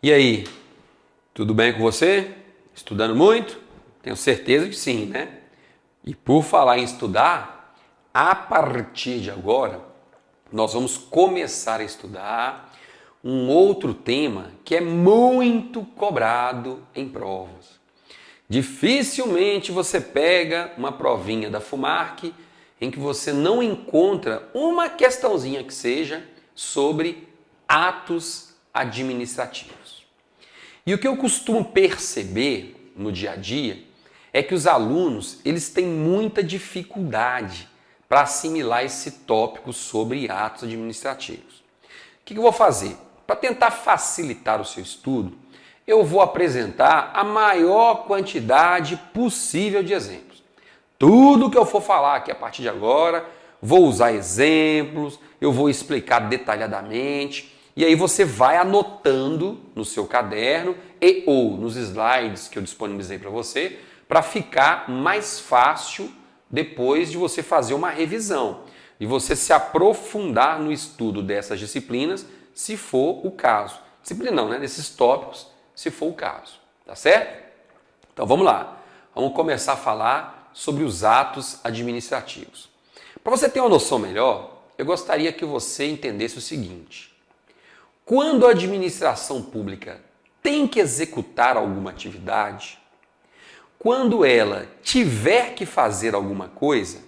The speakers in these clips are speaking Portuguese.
E aí, tudo bem com você? Estudando muito? Tenho certeza que sim, né? E por falar em estudar, a partir de agora, nós vamos começar a estudar um outro tema que é muito cobrado em provas. Dificilmente você pega uma provinha da FUMARC em que você não encontra uma questãozinha que seja sobre atos administrativos. E o que eu costumo perceber no dia a dia é que os alunos eles têm muita dificuldade para assimilar esse tópico sobre atos administrativos. O que eu vou fazer? Para tentar facilitar o seu estudo, eu vou apresentar a maior quantidade possível de exemplos. Tudo que eu for falar aqui a partir de agora, vou usar exemplos, eu vou explicar detalhadamente, e aí você vai anotando no seu caderno e ou nos slides que eu disponibilizei para você, para ficar mais fácil depois de você fazer uma revisão e você se aprofundar no estudo dessas disciplinas, se for o caso. Disciplina não, né? Desses tópicos, se for o caso. Tá certo? Então vamos lá. Vamos começar a falar sobre os atos administrativos. Para você ter uma noção melhor, eu gostaria que você entendesse o seguinte. Quando a administração pública tem que executar alguma atividade, quando ela tiver que fazer alguma coisa,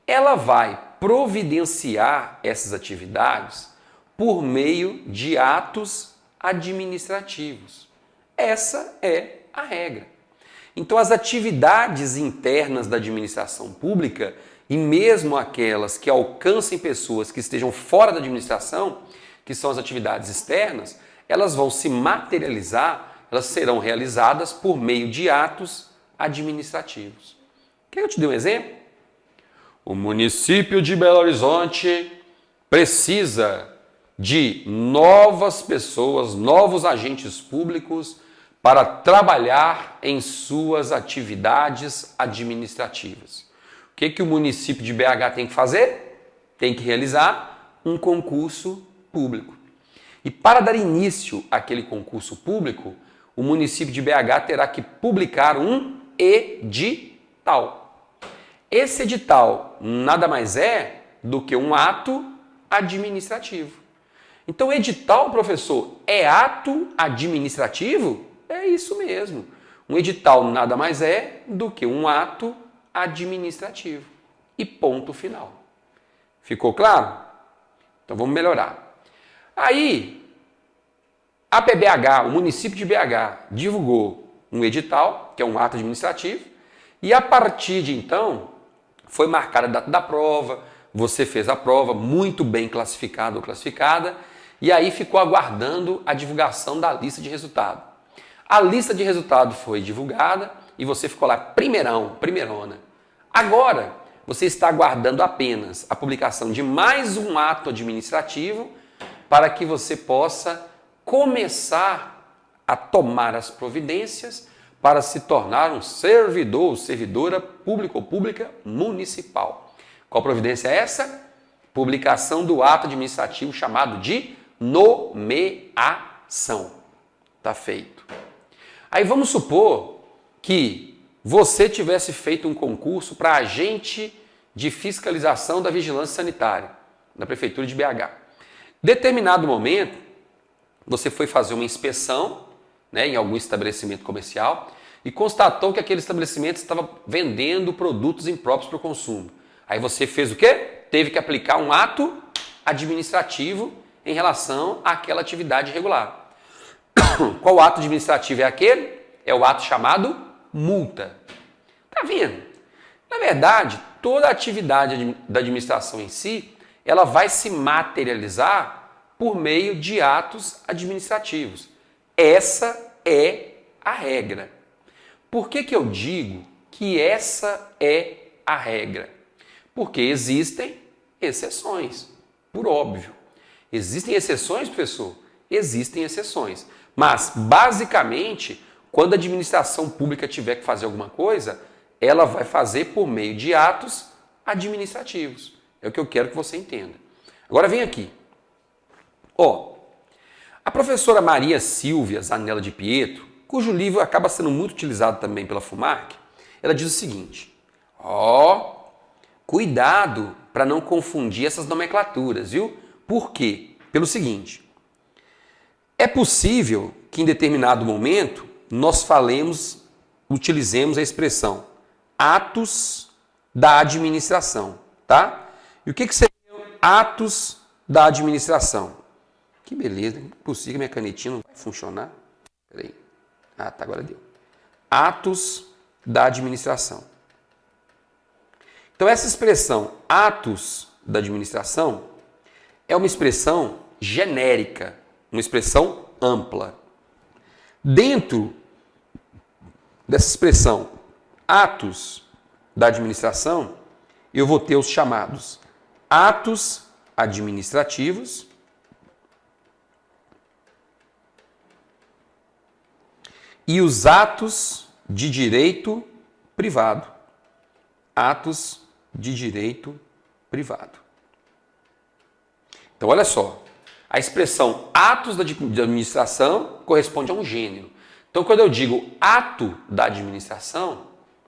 ela vai providenciar essas atividades por meio de atos administrativos. Essa é a regra. Então, as atividades internas da administração pública e mesmo aquelas que alcancem pessoas que estejam fora da administração, que são as atividades externas, elas vão se materializar, elas serão realizadas por meio de atos administrativos. Quer que eu te dê um exemplo? O município de Belo Horizonte precisa de novas pessoas, novos agentes públicos para trabalhar em suas atividades administrativas. O que o município de BH tem que fazer? Tem que realizar um concurso público. E para dar início àquele concurso público, o município de BH terá que publicar um edital. Esse edital nada mais é do que um ato administrativo. Então, edital, professor, é ato administrativo? É isso mesmo. Um edital nada mais é do que um ato administrativo. E ponto final. Ficou claro? Então vamos melhorar. Aí, a PBH, o município de BH, divulgou um edital, que é um ato administrativo, e a partir de então, foi marcada a data da prova, você fez a prova, muito bem classificado ou classificada, e aí ficou aguardando a divulgação da lista de resultado. A lista de resultado foi divulgada e você ficou lá primeirona. Agora, você está aguardando apenas a publicação de mais um ato administrativo para que você possa começar a tomar as providências para se tornar um servidor ou servidora público ou pública municipal. Qual providência é essa? Publicação do ato administrativo chamado de nomeação. Tá feito. Aí vamos supor que você tivesse feito um concurso para agente de fiscalização da vigilância sanitária da Prefeitura de BH. Determinado momento, você foi fazer uma inspeção, né, em algum estabelecimento comercial e constatou que aquele estabelecimento estava vendendo produtos impróprios para o consumo. Aí você fez o quê? Teve que aplicar um ato administrativo em relação àquela atividade irregular. Qual ato administrativo é aquele? É o ato chamado multa. Tá vendo? Na verdade, toda a atividade da administração em si, ela vai se materializar por meio de atos administrativos. Essa é a regra. Por que eu digo que essa é a regra? Porque existem exceções, por óbvio. Existem exceções, professor? Existem exceções. Mas, basicamente, quando a administração pública tiver que fazer alguma coisa, ela vai fazer por meio de atos administrativos. É o que eu quero que você entenda. Agora vem aqui. A professora Maria Silvia Zanella de Pietro, cujo livro acaba sendo muito utilizado também pela FUMAC, ela diz o seguinte: cuidado para não confundir essas nomenclaturas, viu? Por quê? Pelo seguinte: é possível que em determinado momento nós utilizemos a expressão atos da administração, tá? E o que seriam atos da administração? Que beleza, é impossível, minha canetinha não vai funcionar. Peraí. Tá, agora deu. Atos da administração. Então, essa expressão atos da administração é uma expressão genérica, uma expressão ampla. Dentro dessa expressão atos da administração, eu vou ter os chamados atos administrativos e os atos de direito privado. Atos de direito privado. Então, olha só. A expressão atos da administração corresponde a um gênero. Então, quando eu digo ato da administração,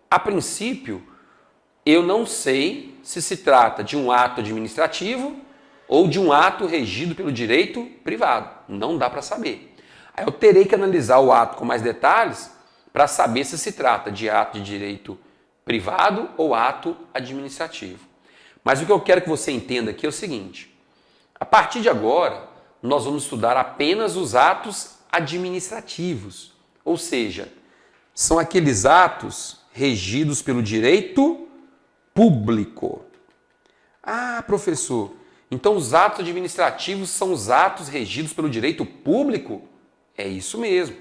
a princípio, eu não sei se trata de um ato administrativo ou de um ato regido pelo direito privado. Não dá para saber. Aí eu terei que analisar o ato com mais detalhes para saber se trata de ato de direito privado ou ato administrativo. Mas o que eu quero que você entenda aqui é o seguinte: a partir de agora, nós vamos estudar apenas os atos administrativos, ou seja, são aqueles atos regidos pelo direito público. Ah, professor, então os atos administrativos são os atos regidos pelo direito público? É isso mesmo.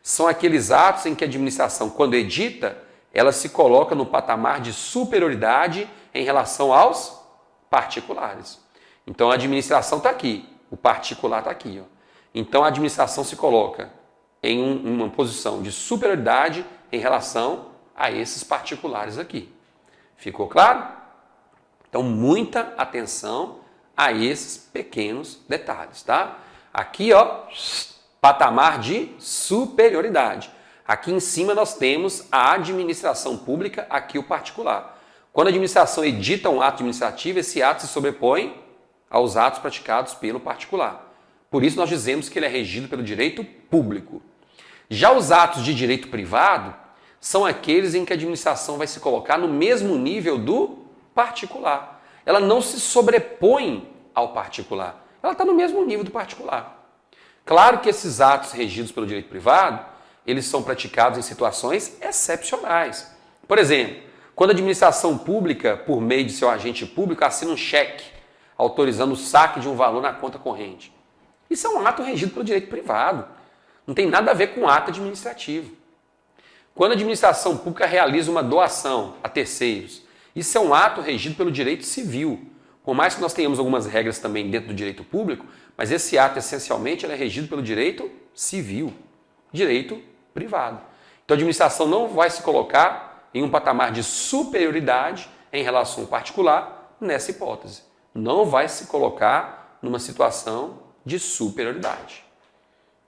São aqueles atos em que a administração, quando edita, ela se coloca no patamar de superioridade em relação aos particulares. Então a administração está aqui, o particular está aqui. Ó. Então a administração se coloca em uma posição de superioridade em relação a esses particulares aqui. Ficou claro? Então muita atenção a esses pequenos detalhes, tá? Aqui, ó, patamar de superioridade. Aqui em cima nós temos a administração pública, aqui o particular. Quando a administração edita um ato administrativo, esse ato se sobrepõe aos atos praticados pelo particular. Por isso nós dizemos que ele é regido pelo direito público. Já os atos de direito privado são aqueles em que a administração vai se colocar no mesmo nível do particular. Ela não se sobrepõe ao particular. Ela está no mesmo nível do particular. Claro que esses atos regidos pelo direito privado, eles são praticados em situações excepcionais. Por exemplo, quando a administração pública, por meio de seu agente público, assina um cheque autorizando o saque de um valor na conta corrente. Isso é um ato regido pelo direito privado. Não tem nada a ver com ato administrativo. Quando a administração pública realiza uma doação a terceiros, isso é um ato regido pelo direito civil. Por mais que nós tenhamos algumas regras também dentro do direito público, mas esse ato, essencialmente, ele é regido pelo direito civil, direito privado. Então, a administração não vai se colocar em um patamar de superioridade em relação ao particular nessa hipótese. Não vai se colocar numa situação de superioridade.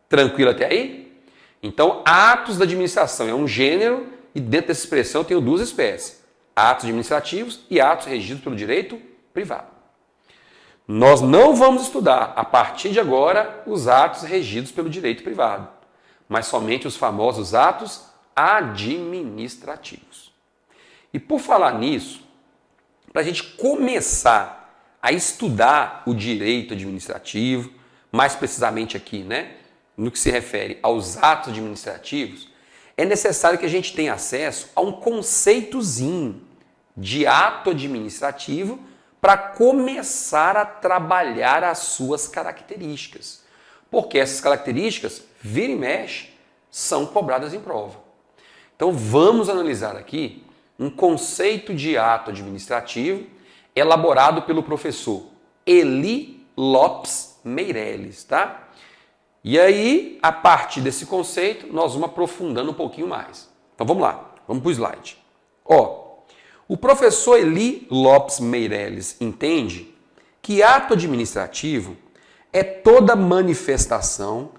Tranquilo até aí? Então, atos da administração é um gênero e dentro dessa expressão eu tenho duas espécies. Atos administrativos e atos regidos pelo direito privado. Nós não vamos estudar, a partir de agora, os atos regidos pelo direito privado, mas somente os famosos atos administrativos. E por falar nisso, para a gente começar a estudar o direito administrativo, mais precisamente aqui, né, no que se refere aos atos administrativos, é necessário que a gente tenha acesso a um conceitozinho de ato administrativo para começar a trabalhar as suas características. Porque essas características, vira e mexe, são cobradas em prova. Então vamos analisar aqui um conceito de ato administrativo elaborado pelo professor Eli Lopes Meireles, tá? E aí, a partir desse conceito, nós vamos aprofundando um pouquinho mais. Então vamos lá, vamos para o slide. O professor Eli Lopes Meireles entende que ato administrativo é toda manifestação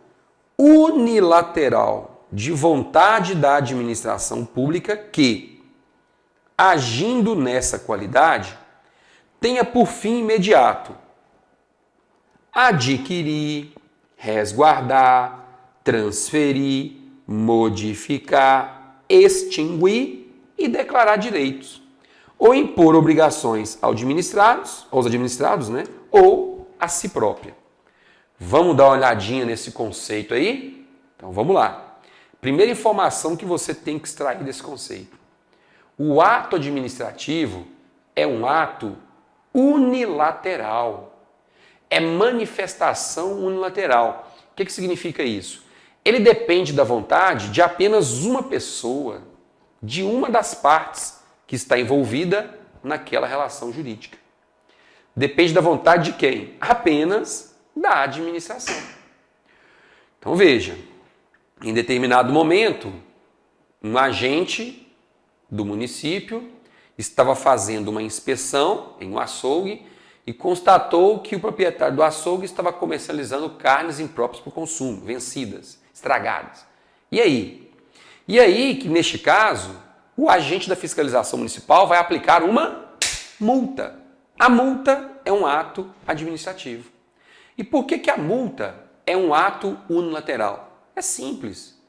unilateral de vontade da administração pública que, agindo nessa qualidade, tenha por fim imediato adquirir, resguardar, transferir, modificar, extinguir e declarar direitos, ou impor obrigações aos administrados, né? Ou a si própria. Vamos dar uma olhadinha nesse conceito aí? Então vamos lá. Primeira informação que você tem que extrair desse conceito. O ato administrativo é um ato unilateral. É manifestação unilateral. O que significa isso? Ele depende da vontade de apenas uma pessoa, de uma das partes que está envolvida naquela relação jurídica. Depende da vontade de quem? Apenas da administração. Então veja, em determinado momento, um agente do município estava fazendo uma inspeção em um açougue e constatou que o proprietário do açougue estava comercializando carnes impróprias para o consumo, vencidas, estragadas. E aí? E aí que, neste caso, o agente da fiscalização municipal vai aplicar uma multa. A multa é um ato administrativo. E por que a multa é um ato unilateral? É simples.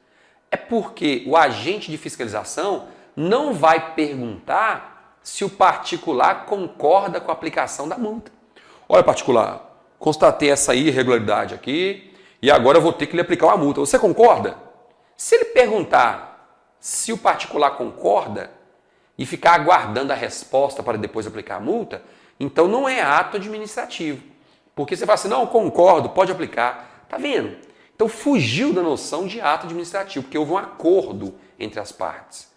É porque o agente de fiscalização não vai perguntar se o particular concorda com a aplicação da multa. Olha, particular, constatei essa irregularidade aqui e agora eu vou ter que lhe aplicar uma multa. Você concorda? Se ele perguntar se o particular concorda e ficar aguardando a resposta para depois aplicar a multa, então não é ato administrativo. Porque você fala assim, não, concordo, pode aplicar. Tá vendo? Então fugiu da noção de ato administrativo, porque houve um acordo entre as partes.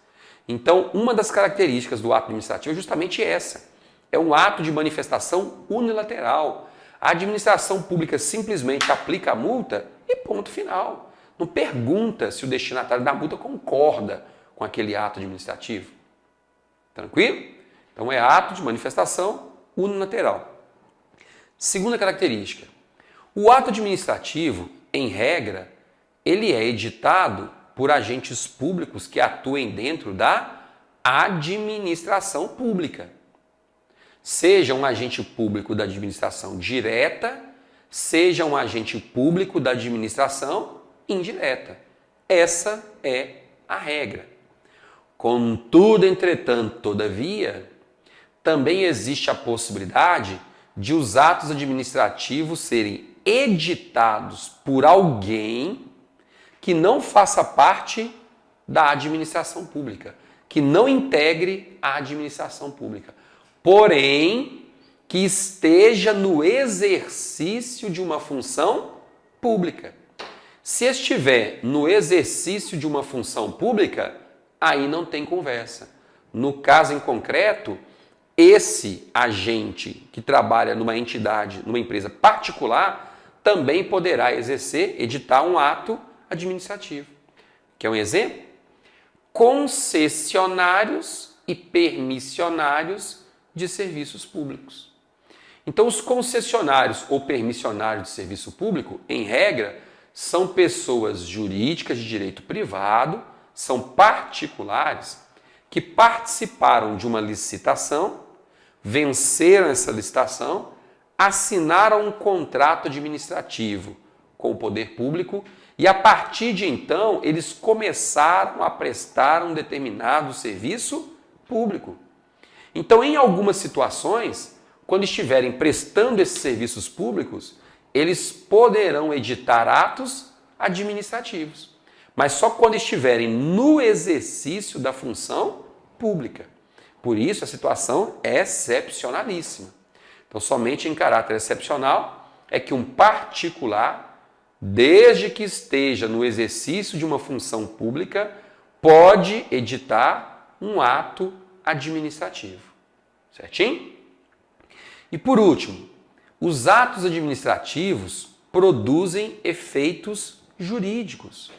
Então, uma das características do ato administrativo é justamente essa. É um ato de manifestação unilateral. A administração pública simplesmente aplica a multa e ponto final. Não pergunta se o destinatário da multa concorda com aquele ato administrativo. Tranquilo? Então, é ato de manifestação unilateral. Segunda característica. O ato administrativo, em regra, ele é editado por agentes públicos que atuem dentro da administração pública. Seja um agente público da administração direta, seja um agente público da administração indireta. Essa é a regra. Contudo, entretanto, todavia, também existe a possibilidade de os atos administrativos serem editados por alguém que não faça parte da administração pública, que não integre a administração pública, porém que esteja no exercício de uma função pública. Se estiver no exercício de uma função pública, aí não tem conversa. No caso em concreto, esse agente que trabalha numa entidade, numa empresa particular, também poderá editar um ato administrativo. Quer um exemplo? Concessionários e permissionários de serviços públicos. Então, os concessionários ou permissionários de serviço público, em regra, são pessoas jurídicas de direito privado, são particulares que participaram de uma licitação, venceram essa licitação, assinaram um contrato administrativo com o poder público e, a partir de então, eles começaram a prestar um determinado serviço público. Então, em algumas situações, quando estiverem prestando esses serviços públicos, eles poderão editar atos administrativos, mas só quando estiverem no exercício da função pública. Por isso, a situação é excepcionalíssima. Então, somente em caráter excepcional é que um particular, desde que esteja no exercício de uma função pública, pode editar um ato administrativo. Certinho? E por último, os atos administrativos produzem efeitos jurídicos.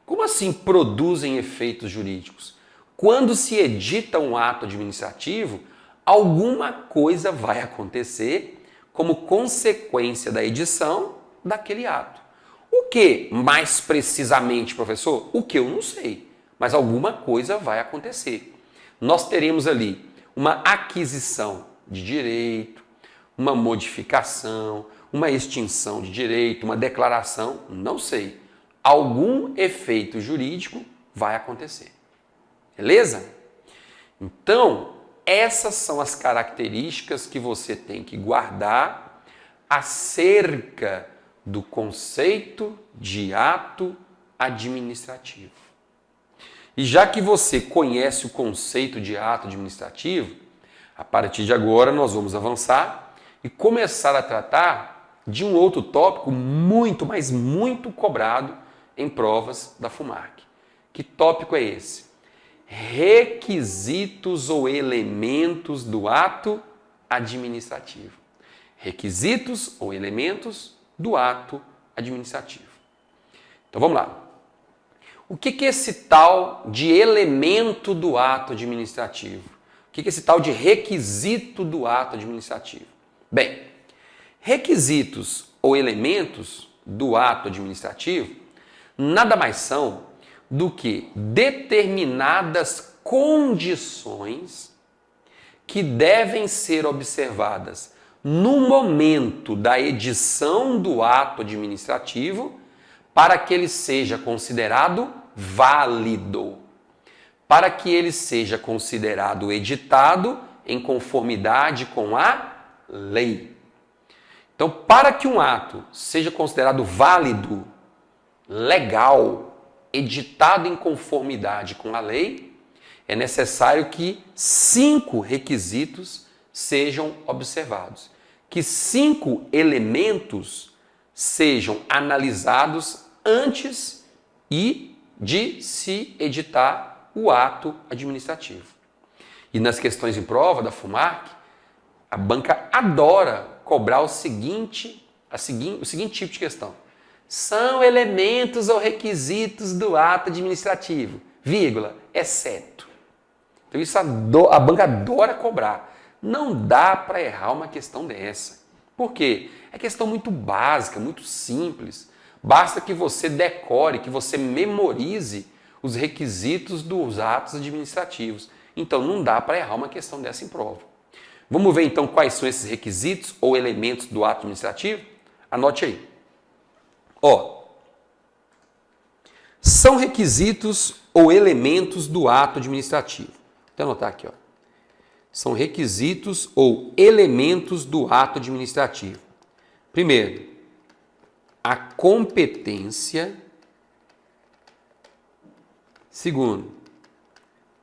Como assim produzem efeitos jurídicos? Quando se edita um ato administrativo, alguma coisa vai acontecer como consequência da edição daquele ato. O que mais precisamente, professor? O que eu não sei, mas alguma coisa vai acontecer. Nós teremos ali uma aquisição de direito, uma modificação, uma extinção de direito, uma declaração, não sei. Algum efeito jurídico vai acontecer. Beleza? Então, essas são as características que você tem que guardar acerca do conceito de ato administrativo. E já que você conhece o conceito de ato administrativo, a partir de agora nós vamos avançar e começar a tratar de um outro tópico muito, mas muito cobrado em provas da FUMARC. Que tópico é esse? Requisitos ou elementos do ato administrativo. Requisitos ou elementos do ato administrativo. Então vamos lá. O que é esse tal de elemento do ato administrativo? O que é esse tal de requisito do ato administrativo? Bem, requisitos ou elementos do ato administrativo nada mais são do que determinadas condições que devem ser observadas no momento da edição do ato administrativo para que ele seja considerado válido, para que ele seja considerado editado em conformidade com a lei. Então, para que um ato seja considerado válido, legal, editado em conformidade com a lei, é necessário que 5 requisitos sejam observados, que 5 elementos sejam analisados antes de se editar o ato administrativo. E nas questões em prova da FUMARC, a banca adora cobrar o seguinte tipo de questão. São elementos ou requisitos do ato administrativo, vírgula, exceto. Então isso a banca adora cobrar. Não dá para errar uma questão dessa. Por quê? É questão muito básica, muito simples. Basta que você decore, que você memorize os requisitos dos atos administrativos. Então não dá para errar uma questão dessa em prova. Vamos ver então quais são esses requisitos ou elementos do ato administrativo? Anote aí. São requisitos ou elementos do ato administrativo. Vou anotar aqui. São requisitos ou elementos do ato administrativo. Primeiro, a competência. Segundo,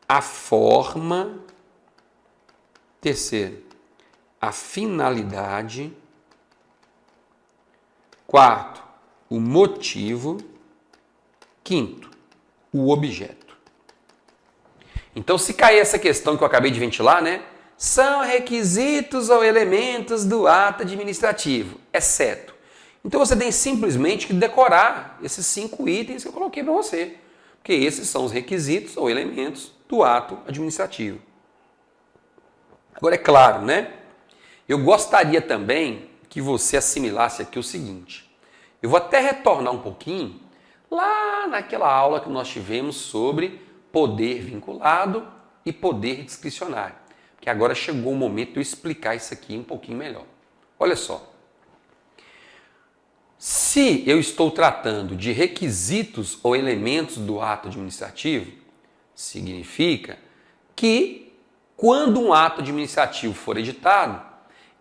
a forma. Terceiro, a finalidade. Quarto, o motivo. Quinto, o objeto. Então, se cair essa questão que eu acabei de ventilar, né? São requisitos ou elementos do ato administrativo, exceto. Então, você tem simplesmente que decorar esses 5 itens que eu coloquei para você. Porque esses são os requisitos ou elementos do ato administrativo. Agora, é claro, né? Eu gostaria também que você assimilasse aqui o seguinte. Eu vou até retornar um pouquinho lá naquela aula que nós tivemos sobre poder vinculado e poder discricionário. Que agora chegou o momento de eu explicar isso aqui um pouquinho melhor. Olha só. Se eu estou tratando de requisitos ou elementos do ato administrativo, significa que quando um ato administrativo for editado,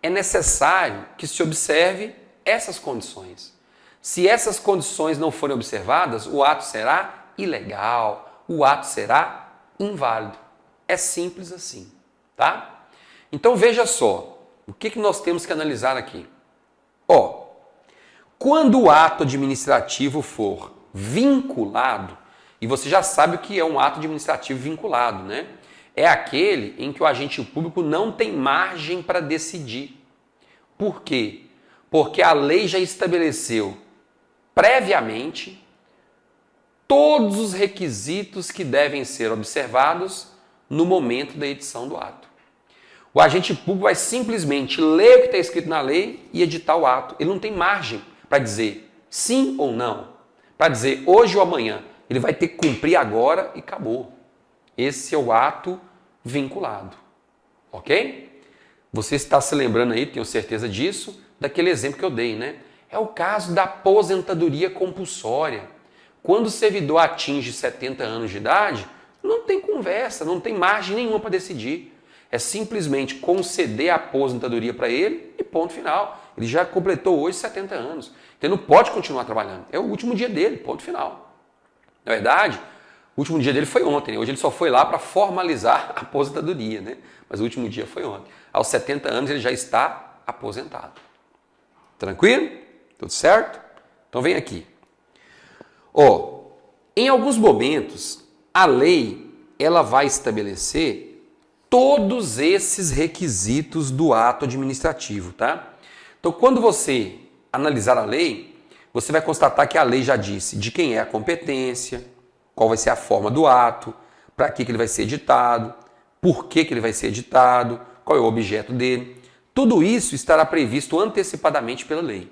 é necessário que se observe essas condições. Se essas condições não forem observadas, o ato será ilegal, o ato será inválido. É simples assim, tá? Então veja só, o que nós temos que analisar aqui? Quando o ato administrativo for vinculado, e você já sabe o que é um ato administrativo vinculado, né? É aquele em que o agente público não tem margem para decidir. Por quê? Porque a lei já estabeleceu previamente todos os requisitos que devem ser observados no momento da edição do ato. O agente público vai simplesmente ler o que está escrito na lei e editar o ato. Ele não tem margem para dizer sim ou não, para dizer hoje ou amanhã. Ele vai ter que cumprir agora e acabou. Esse é o ato vinculado. Ok? Você está se lembrando aí, tenho certeza disso, daquele exemplo que eu dei, né? É o caso da aposentadoria compulsória. Quando o servidor atinge 70 anos de idade, não tem conversa, não tem margem nenhuma para decidir. É simplesmente conceder a aposentadoria para ele e ponto final. Ele já completou hoje 70 anos. Então ele não pode continuar trabalhando. É o último dia dele, ponto final. Na verdade, o último dia dele foi ontem, né? Hoje ele só foi lá para formalizar a aposentadoria, né? Mas o último dia foi ontem. Aos 70 anos ele já está aposentado. Tranquilo? Tudo certo? Então vem aqui. Em alguns momentos, a lei ela vai estabelecer todos esses requisitos do ato administrativo, tá? Então, quando você analisar a lei, você vai constatar que a lei já disse de quem é a competência, qual vai ser a forma do ato, para que ele vai ser editado, por que ele vai ser editado, qual é o objeto dele. Tudo isso estará previsto antecipadamente pela lei.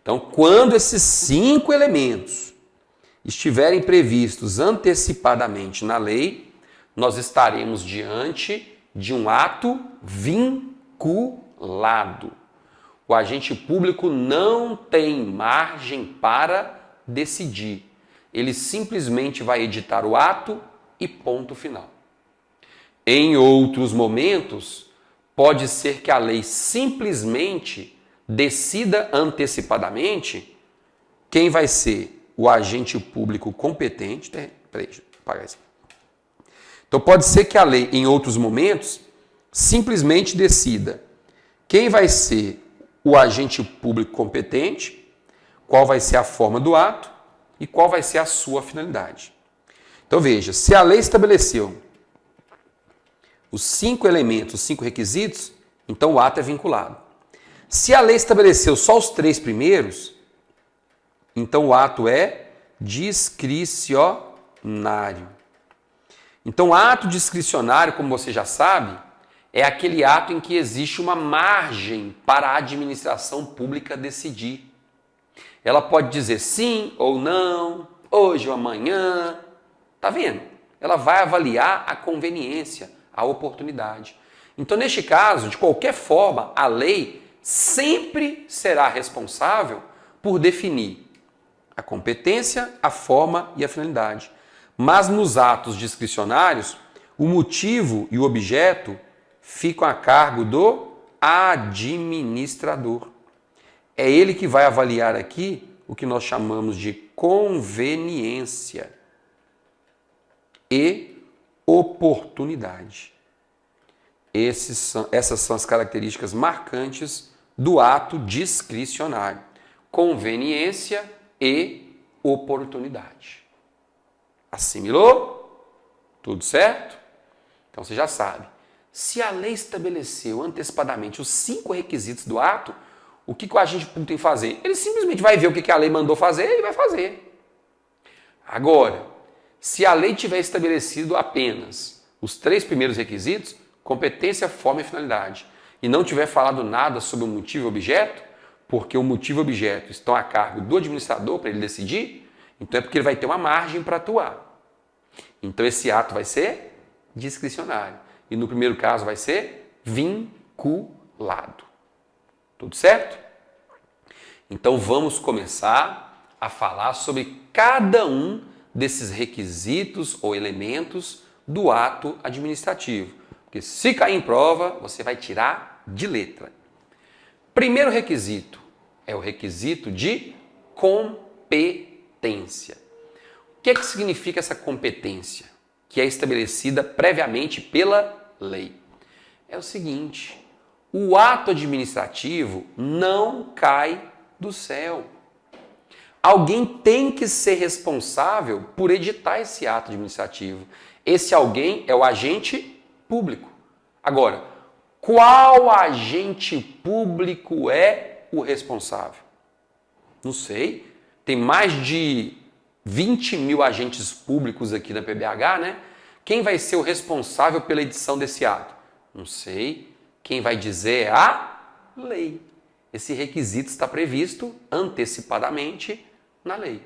Então, quando esses 5 elementos estiverem previstos antecipadamente na lei, nós estaremos diante de um ato vinculado. O agente público não tem margem para decidir. Ele simplesmente vai editar o ato e ponto final. Em outros momentos, pode ser que a lei simplesmente decida antecipadamente quem vai ser o agente público competente. Peraí, deixa eu apagar isso. Então pode ser que a lei, em outros momentos, simplesmente decida quem vai ser o agente público competente, qual vai ser a forma do ato e qual vai ser a sua finalidade. Então veja, se a lei estabeleceu os 5 elementos, os 5 requisitos, então o ato é vinculado. Se a lei estabeleceu só os 3 primeiros, então o ato é discricionário. Então, ato discricionário, como você já sabe, é aquele ato em que existe uma margem para a administração pública decidir. Ela pode dizer sim ou não, hoje ou amanhã. Tá vendo? Ela vai avaliar a conveniência, a oportunidade. Então, neste caso, de qualquer forma, a lei sempre será responsável por definir a competência, a forma e a finalidade. Mas nos atos discricionários, o motivo e o objeto ficam a cargo do administrador. É ele que vai avaliar aqui o que nós chamamos de conveniência e oportunidade. Essas são as características marcantes do ato discricionário. Conveniência e oportunidade. Assimilou? Tudo certo? Então você já sabe. Se a lei estabeleceu antecipadamente os 5 requisitos do ato, o que o agente público tem que fazer? Ele simplesmente vai ver o que a lei mandou fazer e vai fazer. Agora, se a lei tiver estabelecido apenas os 3 primeiros requisitos, competência, forma e finalidade, e não tiver falado nada sobre o motivo e objeto, porque o motivo e objeto estão a cargo do administrador para ele decidir, então é porque ele vai ter uma margem para atuar. Então esse ato vai ser discricionário. E no primeiro caso vai ser vinculado. Tudo certo? Então vamos começar a falar sobre cada um desses requisitos ou elementos do ato administrativo. Porque se cair em prova, você vai tirar de letra. Primeiro requisito é o requisito de competência. O que significa essa competência? Que é estabelecida previamente pela lei. É o seguinte, o ato administrativo não cai do céu. Alguém tem que ser responsável por editar esse ato administrativo. Esse alguém é o agente público. Agora, qual agente público é o responsável? Não sei. Tem mais de 20 mil agentes públicos aqui na PBH, né? Quem vai ser o responsável pela edição desse ato? Não sei. Quem vai dizer é a lei. esse requisito está previsto antecipadamente na lei.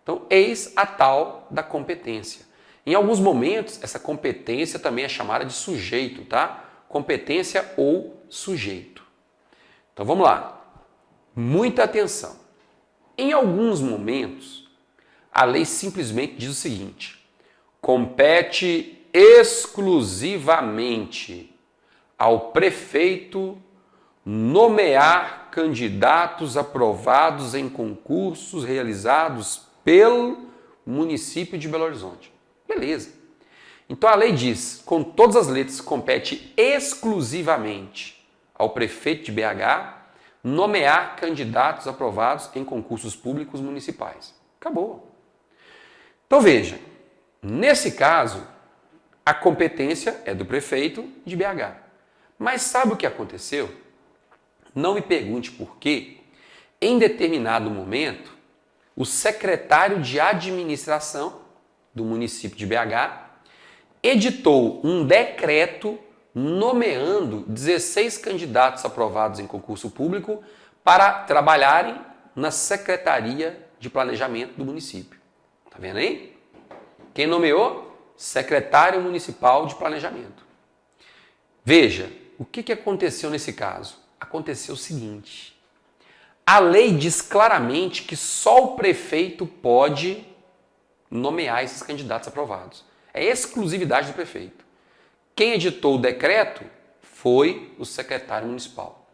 Então, eis a tal da competência. Em alguns momentos, essa competência também é chamada de sujeito, tá? Competência ou sujeito. Então, vamos lá. Muita atenção. Em alguns momentos, a lei simplesmente diz o seguinte: compete exclusivamente ao prefeito nomear candidatos aprovados em concursos realizados pelo município de Belo Horizonte. Beleza. Então a lei diz, com todas as letras, compete exclusivamente ao prefeito de BH nomear candidatos aprovados em concursos públicos municipais. Acabou. Então veja, nesse caso, a competência é do prefeito de BH. Mas sabe o que aconteceu? Não me pergunte por quê. Em determinado momento, o secretário de administração do município de BH editou um decreto nomeando 16 candidatos aprovados em concurso público para trabalharem na Secretaria de Planejamento do município. Tá vendo aí? Quem nomeou? Secretário Municipal de Planejamento. Veja, o que aconteceu nesse caso? Aconteceu o seguinte: a lei diz claramente que só o prefeito pode nomear esses candidatos aprovados. É exclusividade do prefeito. Quem editou o decreto foi o secretário municipal.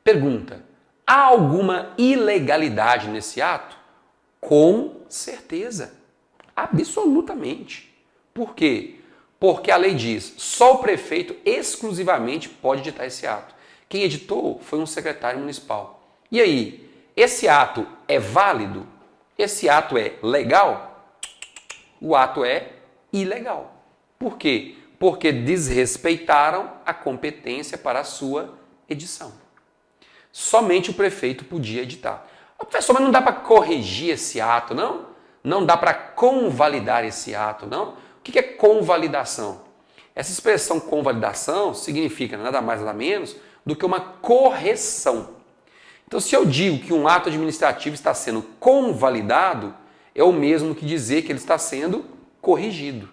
Pergunta: há alguma ilegalidade nesse ato? Com certeza. Absolutamente. Por quê? Porque a lei diz, só o prefeito exclusivamente pode editar esse ato. Quem editou foi um secretário municipal. E aí, esse ato é válido? Esse ato é legal? O ato é ilegal. Por quê? Porque desrespeitaram a competência para a sua edição. Somente o prefeito podia editar. Professor, mas não dá para corrigir esse ato, não? Não dá para convalidar esse ato, não? O que é convalidação? Essa expressão convalidação significa nada mais nada menos do que uma correção. Então, se eu digo que um ato administrativo está sendo convalidado, é o mesmo que dizer que ele está sendo corrigido.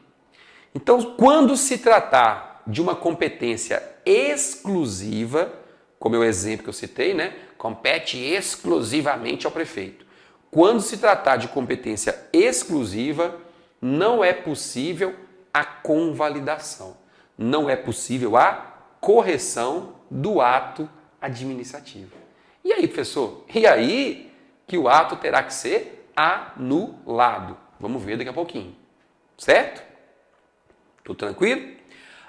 Então, quando se tratar de uma competência exclusiva, como é o exemplo que eu citei, né? Compete exclusivamente ao prefeito. Quando se tratar de competência exclusiva, não é possível a convalidação. Não é possível a correção do ato administrativo. E aí, professor? E aí que o ato terá que ser anulado. Vamos ver daqui a pouquinho. Certo? Tudo tranquilo?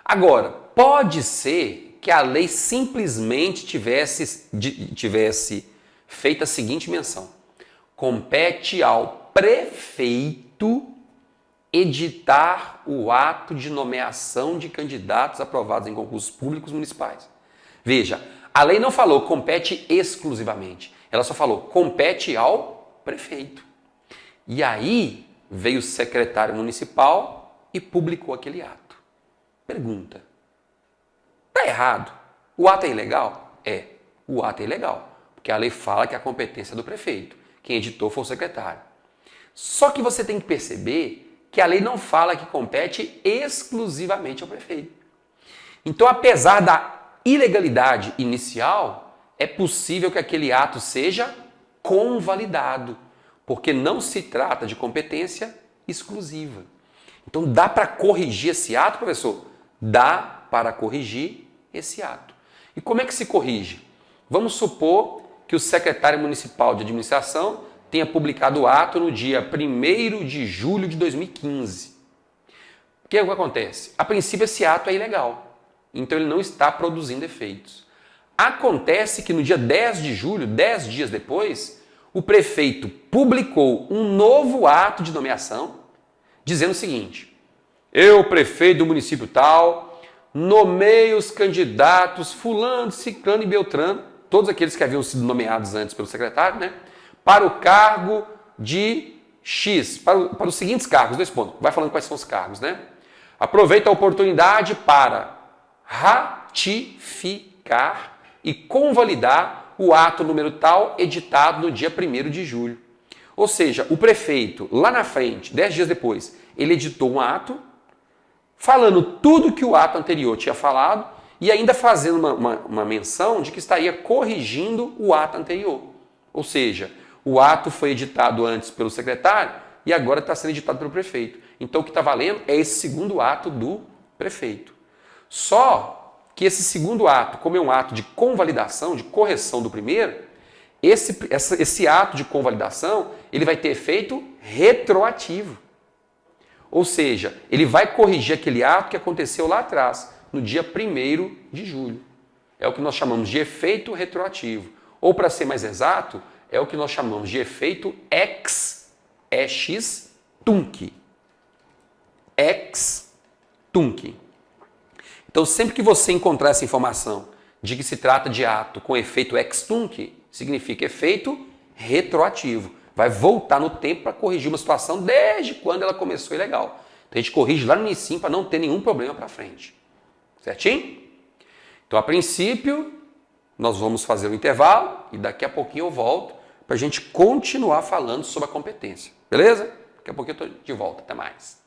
Agora, pode ser que a lei simplesmente tivesse feito a seguinte menção: compete ao prefeito editar o ato de nomeação de candidatos aprovados em concursos públicos municipais. Veja, a lei não falou compete exclusivamente, ela só falou compete ao prefeito. E aí veio o secretário municipal e publicou aquele ato. Pergunta: está errado? O ato é ilegal? É, o ato é ilegal, porque a lei fala que a competência é do prefeito. Quem editou foi o secretário. Só que você tem que perceber que a lei não fala que compete exclusivamente ao prefeito. Então, apesar da ilegalidade inicial, é possível que aquele ato seja convalidado, porque não se trata de competência exclusiva. Então, dá para corrigir esse ato, professor? Dá para corrigir esse ato. E como é que se corrige? Vamos supor que o secretário municipal de administração tenha publicado o ato no dia 1º de julho de 2015. O que acontece? A princípio, esse ato é ilegal. Então, ele não está produzindo efeitos. Acontece que no dia 10 de julho, 10 dias depois, o prefeito publicou um novo ato de nomeação, dizendo o seguinte: eu, prefeito do município tal, nomeio os candidatos fulano, ciclano e beltrano, todos aqueles que haviam sido nomeados antes pelo secretário, né, para o cargo de X, para os seguintes cargos, 2 pontos. Vai falando quais são os cargos, né? Aproveita a oportunidade para ratificar e convalidar o ato número tal, editado no dia 1º de julho. Ou seja, o prefeito, lá na frente, 10 dias depois, ele editou um ato, falando tudo que o ato anterior tinha falado e ainda fazendo uma menção de que estaria corrigindo o ato anterior. Ou seja, o ato foi editado antes pelo secretário e agora está sendo editado pelo prefeito. Então o que está valendo é esse segundo ato do prefeito. Só que esse segundo ato, como é um ato de convalidação, de correção do primeiro, esse ato de convalidação ele vai ter efeito retroativo. Ou seja, ele vai corrigir aquele ato que aconteceu lá atrás, no dia 1º de julho. É o que nós chamamos de efeito retroativo. Ou, para ser mais exato, é o que nós chamamos de efeito ex tunc. Ex tunc. Então, sempre que você encontrar essa informação de que se trata de ato com efeito ex tunc, significa efeito retroativo. Vai voltar no tempo para corrigir uma situação desde quando ela começou ilegal. Então a gente corrige lá no início para não ter nenhum problema para frente. Certinho? Então, a princípio, nós vamos fazer o intervalo e daqui a pouquinho eu volto para a gente continuar falando sobre a competência. Beleza? Daqui a pouquinho eu estou de volta. Até mais.